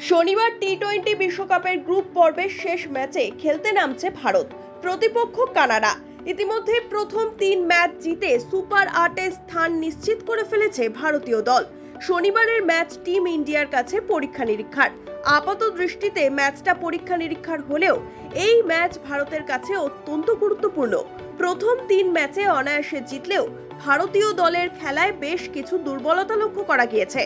শনিবার টি-20 বিশ্বকাপের গ্রুপ পর্বের শেষ ম্যাচে খেলতে নামছে ভারত। প্রতিপক্ষ কানাডা। ইতিমধ্যে প্রথম 3 ম্যাচ জিতে সুপার 8-এ স্থান নিশ্চিত করে ফেলেছে ভারতীয় দল। শনিবারের ম্যাচ টিম ইন্ডিয়ার কাছে পরীক্ষা নিরীক্ষার। আপাত দৃষ্টিতে ম্যাচটা পরীক্ষা নিরীক্ষার হলেও এই ম্যাচ ভারতের কাছে অত্যন্ত গুরুত্বপূর্ণ। প্রথম 3 ম্যাচে অনায়াসে জিতলেও ভারতীয় দলের খেলায় বেশ কিছু দুর্বলতা লক্ষ্য করা গিয়েছে।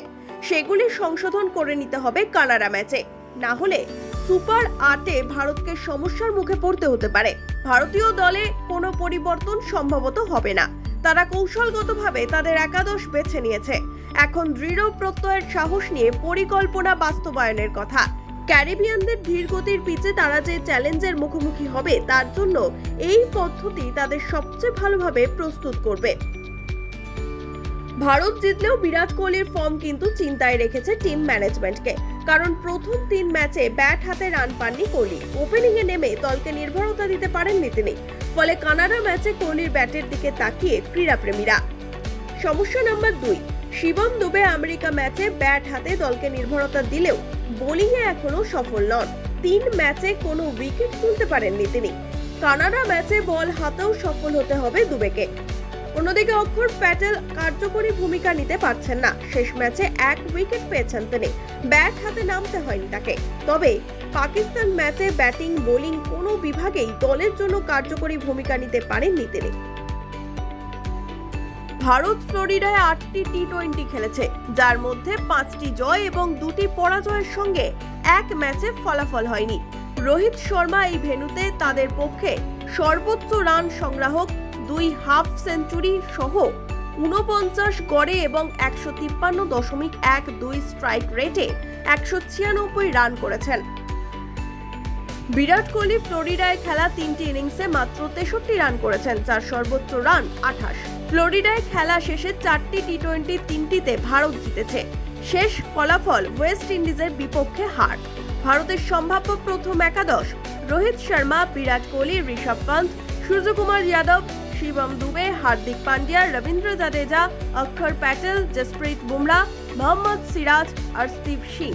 সেগুলি সংশোধন করে নিতে হবে কানাডা ম্যাচে, না হলে সুপার 8-এ ভারতকে সমস্যার মুখে পড়তে হতে পারে। ভারতীয় দলে কোনো পরিবর্তন সম্ভবত হবে না। তারা কৌশলগতভাবে তাদের একাদশ বেছে নিয়েছে। এখন দৃঢ় প্রত্যয়ের সাহস নিয়ে পরিকল্পনা বাস্তবায়নের কথা। ক্যারিবিয়ানদের ধীরগতির পিচে তারা যে চ্যালেঞ্জের মুখোমুখি হবে তার জন্য এই পদ্ধতি তাদের সবচেয়ে ভালোভাবে প্রস্তুত করবে। ভারত জিতলেও বিরাট কোহলির ফর্ম কিন্তু চিন্তায় রেখেছে টিম ম্যানেজমেন্টকে। কারণ প্রথম 3 ম্যাচে ব্যাট হাতে রান পাননি কোহলি। ওপেনিংয়ে নেমে দলকে নির্ভরতা দিতে পারেননি তিনি। ফলে কানাডা ম্যাচে কোহলির ব্যাটের দিকে তাকিয়ে ক্রীড়াপ্রেমীরা। সমস্যা নাম্বার 2, শিবম দুবে আমেরিকা ম্যাচে ব্যাট হাতে দলকে নির্ভরতা দিলেও বোলিংয়ে এখনো সফল নন। 3 ম্যাচে কোনো উইকেট তুলতে পারেননি তিনি। কানাডা ম্যাচে বল হাতেও সফল হতে হবে দুবেকে। অন্যদিকে অক্ষর প্যাটেল কার্যকরী ভূমিকা নিতে পারছেন না। শেষ ম্যাচে 1 উইকেট পেয়েছেন তিনি। ব্যাট হাতে নামতে হয়নি তাকে। তবে পাকিস্তান ম্যাচে ব্যাটিং বোলিং কোনো বিভাগেই দলের জন্য কার্যকরী ভূমিকা নিতে পারেননি তিনি। ভারত ফ্লোরিডায় 8টি টি-20 খেলেছে, যার মধ্যে 5টি জয় এবং 2টি পরাজয়ের সঙ্গে 1 ম্যাচে ফলাফল হয়নি। রোহিত শর্মা এই ভেন্যুতে তাদের পক্ষে সর্বোচ্চ রান সংগ্রাহক, 2 হাফ সেঞ্চুরি সহ 49 গড়ে এবং 153.12 স্ট্রাইক রেটে 196 রান করেছেন। বিরাট কোহলি ফ্লোরিডায় খেলা 3টি ইনিংসে মাত্র 63 রান করেছেন, যার সর্বোচ্চ রান 28। ফ্লোরিডায় খেলা শেষে 4টি টি-20 3টিতে ভারত জিতেছে। শেষ ফলাফল ওয়েস্ট ইন্ডিজের বিপক্ষে হার। ভারতের সম্ভাব্য প্রথম একাদশ: রোহিত শর্মা, বিরাট কোহলি, ঋষভ পন্থ, সূর্যকুমার যাদব, শিবম দুবে, হার্দিক পান্ডিয়া, রবীন্দ্র জাদেজা, অক্ষর প্যাটেল, জসপ্রীত বুমরা, মোহাম্মদ সিরাজ আর স্টিভ সিং।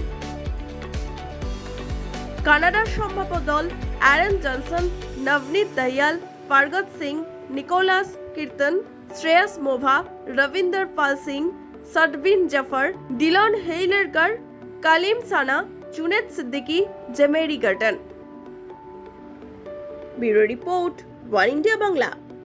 কানাডার সম্ভাব্য দল: Aaron Johnson, Navneet Dhaliwal, Pargat Singh, Nicholas Kirton, Shreyas Movva, Ravinder Pal Singh, Saad bin Zafar, Dillon Heyliger, Kaleem Sana, Junaid Siddiqui, জেমেরি Gordon. Bureau report, one India Bangla.